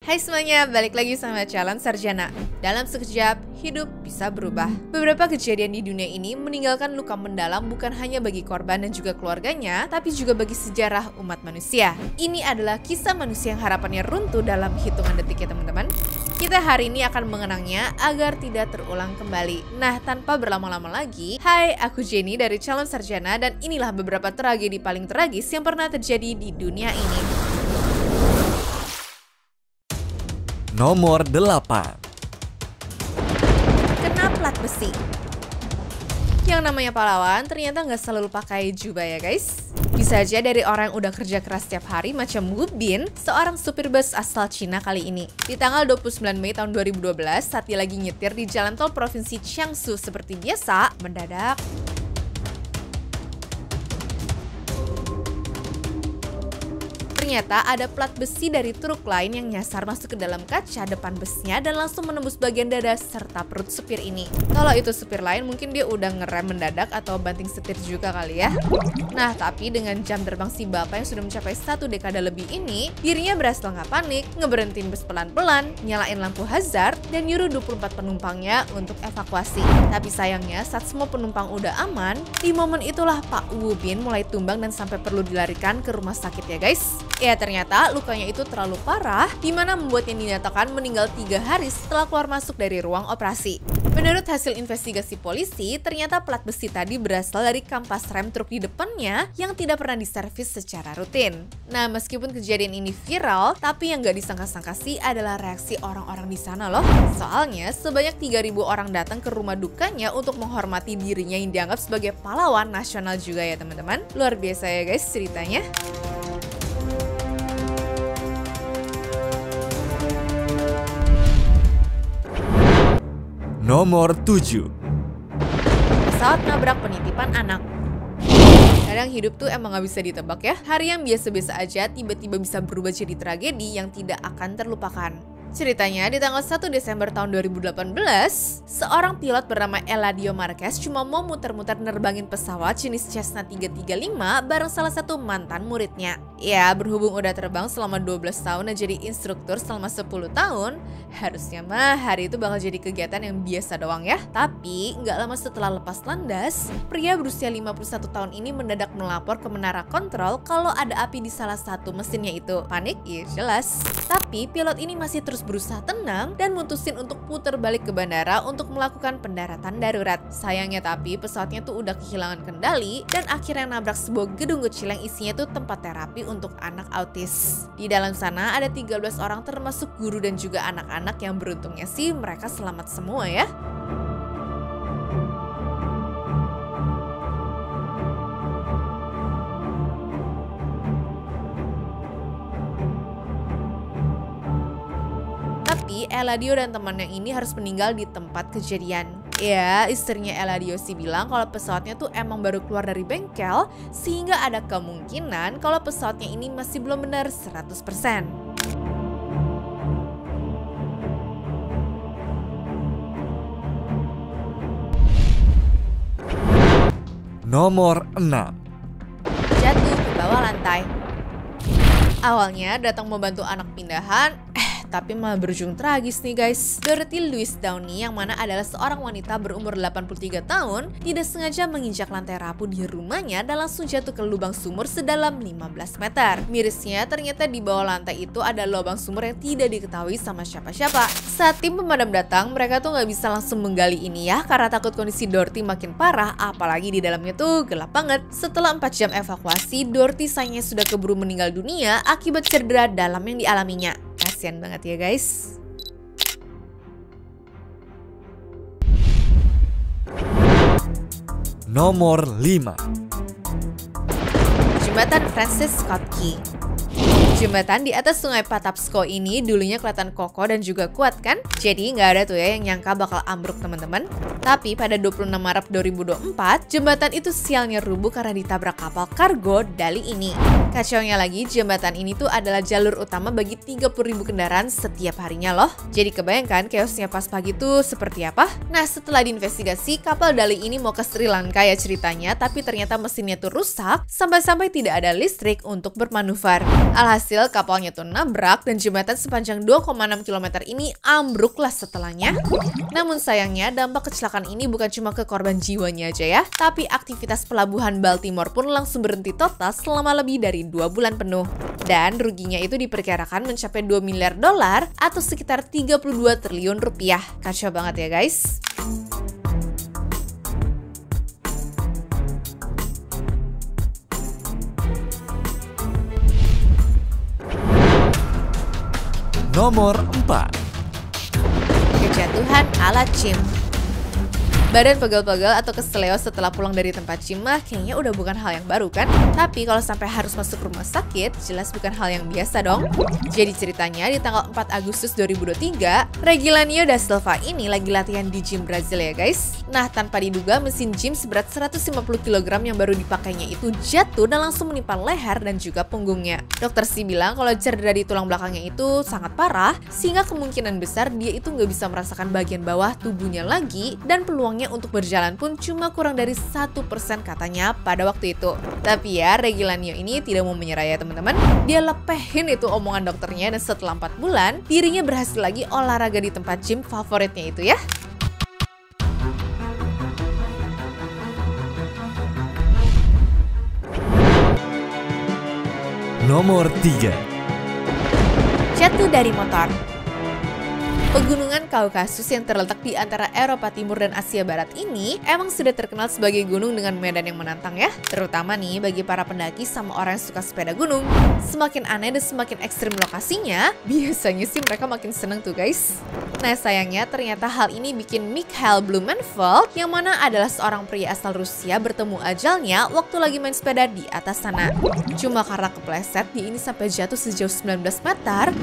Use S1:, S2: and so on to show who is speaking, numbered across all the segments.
S1: Hai semuanya, balik lagi sama Calon Sarjana. Dalam sekejap, hidup bisa berubah. Beberapa kejadian di dunia ini meninggalkan luka mendalam bukan hanya bagi korban dan juga keluarganya, tapi juga bagi sejarah umat manusia. Ini adalah kisah manusia yang harapannya runtuh dalam hitungan detik ya teman-teman. Kita hari ini akan mengenangnya agar tidak terulang kembali. Nah, tanpa berlama-lama lagi, hai, aku Jenny dari Calon Sarjana dan inilah beberapa tragedi paling tragis yang pernah terjadi di dunia ini.
S2: Nomor 8.
S1: Kena plat besi. Yang namanya pahlawan ternyata nggak selalu pakai jubah ya guys. Bisa aja dari orang yang udah kerja keras setiap hari macam Wu Bin, seorang supir bus asal Cina kali ini. Di tanggal 29 Mei tahun 2012, saat dia lagi nyetir di jalan tol provinsi Jiangsu seperti biasa, mendadak ternyata ada plat besi dari truk lain yang nyasar masuk ke dalam kaca depan busnya dan langsung menembus bagian dada serta perut supir ini. Kalau itu supir lain mungkin dia udah ngerem mendadak atau banting setir juga kali ya. Nah, tapi dengan jam terbang si bapak yang sudah mencapai 1 dekade lebih ini, dirinya berhasil nggak panik, ngeberhentiin bus pelan-pelan, nyalain lampu hazard, dan nyuruh 24 penumpangnya untuk evakuasi. Tapi sayangnya saat semua penumpang udah aman, di momen itulah Pak Wu Bin mulai tumbang dan sampai perlu dilarikan ke rumah sakit ya guys. Ya ternyata lukanya itu terlalu parah, dimana membuatnya dinyatakan meninggal 3 hari setelah keluar masuk dari ruang operasi. Menurut hasil investigasi polisi, ternyata plat besi tadi berasal dari kampas rem truk di depannya yang tidak pernah diservis secara rutin. Nah, meskipun kejadian ini viral, tapi yang gak disangka-sangka sih adalah reaksi orang-orang di sana loh. Soalnya, sebanyak 3.000 orang datang ke rumah dukanya untuk menghormati dirinya yang dianggap sebagai pahlawan nasional juga ya teman-teman. Luar biasa ya guys ceritanya.
S2: Nomor 7.
S1: Pesawat nabrak penitipan anak. Kadang hidup tuh emang gak bisa ditebak ya. Hari yang biasa-biasa aja tiba-tiba bisa berubah jadi tragedi yang tidak akan terlupakan. Ceritanya, di tanggal 1 Desember tahun 2018, seorang pilot bernama Eladio Marquez cuma mau muter-muter nerbangin pesawat jenis Cessna 335 bareng salah satu mantan muridnya. Ya, berhubung udah terbang selama 12 tahun dan jadi instruktur selama 10 tahun, harusnya mah hari itu bakal jadi kegiatan yang biasa doang ya. Tapi, nggak lama setelah lepas landas, pria berusia 51 tahun ini mendadak melapor ke menara kontrol kalau ada api di salah satu mesinnya itu. Panik? Ya jelas. Tapi, pilot ini masih terus berusaha tenang dan mutusin untuk putar balik ke bandara untuk melakukan pendaratan darurat. Sayangnya tapi pesawatnya tuh udah kehilangan kendali dan akhirnya nabrak sebuah gedung kecil yang isinya tuh tempat terapi untuk anak autis. Di dalam sana ada 13 orang termasuk guru dan juga anak-anak yang beruntungnya sih mereka selamat semua ya. Tapi Eladio dan temannya ini harus meninggal di tempat kejadian. Ya, istrinya Eladio sih bilang kalau pesawatnya tuh emang baru keluar dari bengkel, sehingga ada kemungkinan kalau pesawatnya ini masih belum benar 100%.
S2: Nomor 6.
S1: Jatuh ke bawah lantai. Awalnya datang membantu anak pindahan, tapi malah berujung tragis nih guys. Dorothy Louise Downey yang mana adalah seorang wanita berumur 83 tahun tidak sengaja menginjak lantai rapuh di rumahnya dan langsung jatuh ke lubang sumur sedalam 15 meter. Mirisnya ternyata di bawah lantai itu ada lubang sumur yang tidak diketahui sama siapa-siapa. Saat tim pemadam datang, mereka tuh nggak bisa langsung menggali ini ya karena takut kondisi Dorothy makin parah, apalagi di dalamnya tuh gelap banget. Setelah 4 jam evakuasi, Dorothy sayangnya sudah keburu meninggal dunia akibat cedera dalam yang dialaminya. Kasian banget ya guys.
S2: Nomor 5.
S1: Jembatan Francis Scott Key. Jembatan di atas sungai Patapsco ini dulunya kelihatan kokoh dan juga kuat kan? Jadi nggak ada tuh ya yang nyangka bakal ambruk teman-teman. Tapi pada 26 Maret 2024, jembatan itu sialnya rubuh karena ditabrak kapal kargo Dali ini. Kacaunya lagi, jembatan ini tuh adalah jalur utama bagi 30.000 kendaraan setiap harinya loh. Jadi kebayangkan chaosnya pas pagi tuh seperti apa? Nah, setelah diinvestigasi, kapal Dali ini mau ke Sri Lanka ya ceritanya, tapi ternyata mesinnya tuh rusak sampai-sampai tidak ada listrik untuk bermanuver. Alhasil Alhasil kapalnya tuh nabrak dan jembatan sepanjang 2,6 km ini ambruklah setelahnya. Namun sayangnya dampak kecelakaan ini bukan cuma ke korban jiwanya aja ya, tapi aktivitas pelabuhan Baltimore pun langsung berhenti total selama lebih dari 2 bulan penuh. Dan ruginya itu diperkirakan mencapai 2 miliar dolar atau sekitar 32 triliun rupiah. Kacau banget ya guys.
S2: Nomor 4.
S1: Kejatuhan ala Chim. Badan pegel-pegel atau keseleo setelah pulang dari tempat gym mah kayaknya udah bukan hal yang baru kan? Tapi kalau sampai harus masuk rumah sakit, jelas bukan hal yang biasa dong. Jadi ceritanya di tanggal 4 Agustus 2023, Regilanio da Silva ini lagi latihan di gym Brazil ya guys. Nah, tanpa diduga mesin gym seberat 150 kg yang baru dipakainya itu jatuh dan langsung menimpa leher dan juga punggungnya. Dokter sih bilang kalau cedera di tulang belakangnya itu sangat parah, sehingga kemungkinan besar dia itu nggak bisa merasakan bagian bawah tubuhnya lagi, dan peluangnya untuk berjalan pun cuma kurang dari 1% katanya pada waktu itu. Tapi ya, Regilanio ini tidak mau menyerah ya teman-teman. Dia lepehin itu omongan dokternya dan setelah 4 bulan, dirinya berhasil lagi olahraga di tempat gym favoritnya itu ya.
S2: Nomor 3.
S1: Jatuh dari motor. Pegunungan Kaukasus yang terletak di antara Eropa Timur dan Asia Barat ini emang sudah terkenal sebagai gunung dengan medan yang menantang ya. Terutama nih bagi para pendaki sama orang yang suka sepeda gunung. Semakin aneh dan semakin ekstrim lokasinya, biasanya sih mereka makin seneng tuh guys. Nah sayangnya ternyata hal ini bikin Mikhail Blumenfeld yang mana adalah seorang pria asal Rusia bertemu ajalnya waktu lagi main sepeda di atas sana. Cuma karena kepleset, dia ini sampai jatuh sejauh 19 meter.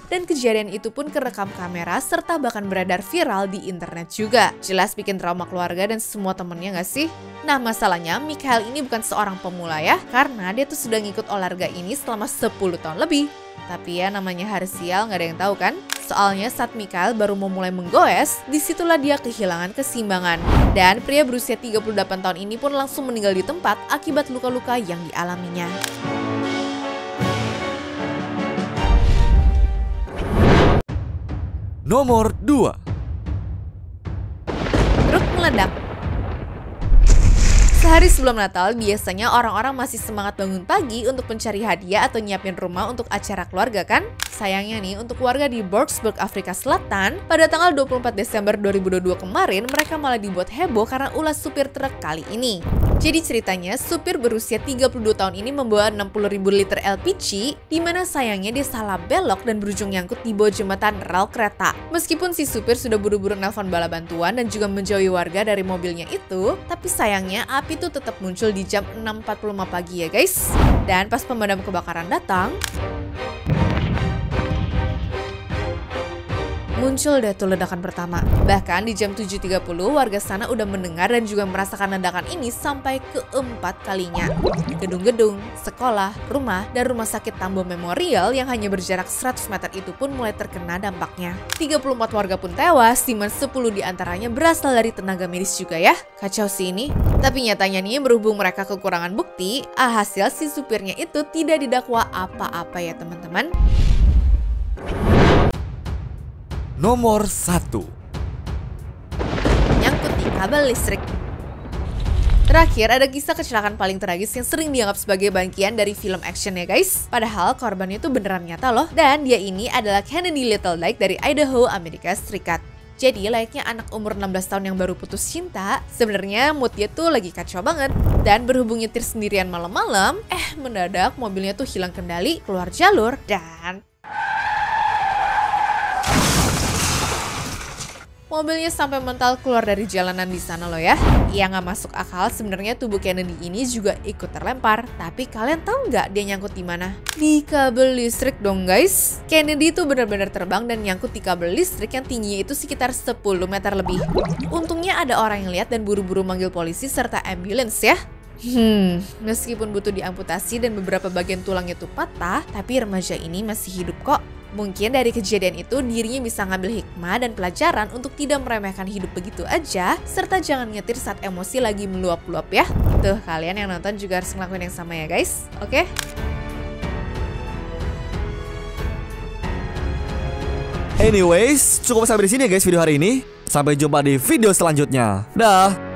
S1: Dan kejadian itu pun kerekam kamera serta bahkan beredar viral di internet juga. Jelas bikin trauma keluarga dan semua temennya gak sih? Nah masalahnya Mikhail ini bukan seorang pemula ya, karena dia tuh sudah ngikut olahraga ini selama 10 tahun lebih. Tapi ya namanya hari sial gak ada yang tahu kan? Soalnya saat Mikhail baru mau mulai menggoes, disitulah dia kehilangan keseimbangan. Dan pria berusia 38 tahun ini pun langsung meninggal di tempat akibat luka-luka yang dialaminya.
S2: Nomor 2.
S1: Truk meledak. Sehari sebelum Natal, biasanya orang-orang masih semangat bangun pagi untuk mencari hadiah atau nyiapin rumah untuk acara keluarga kan? Sayangnya nih, untuk warga di Boksburg, Afrika Selatan, pada tanggal 24 Desember 2022 kemarin, mereka malah dibuat heboh karena ulah supir truk kali ini. Jadi ceritanya, supir berusia 32 tahun ini membawa 60.000 liter LPG, di mana sayangnya dia salah belok dan berujung nyangkut di bawah jembatan rel kereta. Meskipun si supir sudah buru-buru nelpon bala bantuan dan juga menjauhi warga dari mobilnya itu, tapi sayangnya api itu tetap muncul di jam 6.45 pagi ya guys. Dan pas pemadam kebakaran datang, muncul deh tuh ledakan pertama. Bahkan di jam 7.30 warga sana udah mendengar dan juga merasakan ledakan ini sampai keempat kalinya. Gedung-gedung, sekolah, rumah, dan rumah sakit Tambo Memorial yang hanya berjarak 100 meter itu pun mulai terkena dampaknya. 34 warga pun tewas, dimana 10 diantaranya berasal dari tenaga medis juga ya. Kacau sih ini. Tapi nyatanya nih berhubung mereka kekurangan bukti, alhasil si supirnya itu tidak didakwa apa-apa ya teman-teman.
S2: Nomor 1.
S1: Nyangkut di kabel listrik. Terakhir, ada kisah kecelakaan paling tragis yang sering dianggap sebagai bagian dari film action ya guys. Padahal korbannya itu beneran nyata loh. Dan dia ini adalah Kennedy Little Dyke dari Idaho, Amerika Serikat. Jadi layaknya anak umur 16 tahun yang baru putus cinta, sebenarnya mood dia tuh lagi kacau banget. Dan berhubung nyetir sendirian malam-malam, mendadak mobilnya tuh hilang kendali, keluar jalur, dan mobilnya sampai mental keluar dari jalanan di sana loh ya. Ya nggak masuk akal, sebenarnya tubuh Kennedy ini juga ikut terlempar. Tapi kalian tahu nggak dia nyangkut di mana? Di kabel listrik dong guys. Kennedy tuh benar-benar terbang dan nyangkut di kabel listrik yang tingginya itu sekitar 10 meter lebih. Untungnya ada orang yang lihat dan buru-buru manggil polisi serta ambulans ya. Meskipun butuh diamputasi dan beberapa bagian tulangnya tuh patah, tapi remaja ini masih hidup kok. Mungkin dari kejadian itu dirinya bisa ngambil hikmah dan pelajaran untuk tidak meremehkan hidup begitu aja, serta jangan nyetir saat emosi lagi meluap-luap ya. Tuh, kalian yang nonton juga harus ngelakuin yang sama ya guys, oke?
S2: Anyways, cukup sampai di sini ya guys video hari ini. Sampai jumpa di video selanjutnya. Dah.